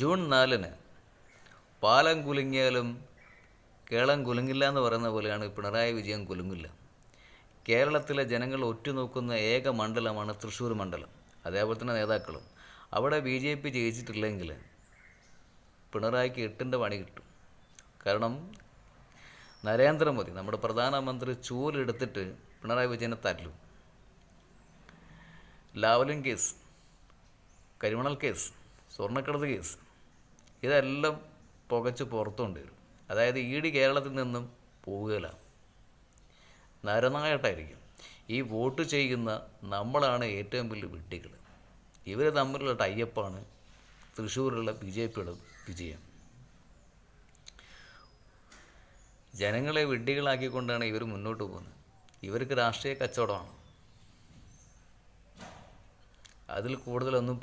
June 4-ന് പാലം കുലുങ്ങിയാലും കേളം കുലുങ്ങില്ല എന്ന് പറയുന്ന പോലെയാണ് പിണറായി വിജയൻ കുലുങ്ങില്ല. കേരളത്തിലെ ജനങ്ങൾ ഒറ്റുനോക്കുന്ന ഏക മണ്ഡലമാണ് തൃശ്ശൂർ മണ്ഡലം. അതേപോലെ തന്നെ നേതാക്കളും അവിടെ BJP ജയിച്ചിട്ടില്ലെങ്കിൽ പിണറായിക്ക് 8ൻ്റെ പണി കിട്ടും. കാരണം നരേന്ദ്രമോദി നമ്മുടെ പ്രധാനമന്ത്രി ചൂലെടുത്തിട്ട് പിണറായി വിജയനെ തല്ലും. ലാവ്ലിൻ കേസ്, കരിമണൽ കേസ്, സ്വർണ്ണക്കടത്ത് കേസ്, ഇതെല്ലാം പുകച്ച് പുറത്തുകൊണ്ട് വരും. അതായത് ED കേരളത്തിൽ നിന്നും പോവുകയില്ല, നരനായട്ടായിരിക്കും. ഈ വോട്ട് ചെയ്യുന്ന നമ്മളാണ് ഏറ്റവും വലിയ വിഡ്ഢികൾ. ഇവർ തമ്മിലുള്ള ടൈപ്പാണ് തൃശ്ശൂരിലുള്ള BJPയുടെ വിജയം. ജനങ്ങളെ വിഡ്ഢികളാക്കിക്കൊണ്ടാണ് ഇവർ മുന്നോട്ട് പോകുന്നത്. ഇവർക്ക് രാഷ്ട്രീയ കച്ചവടമാണ്. അതിൽ കൂടുതലൊന്നും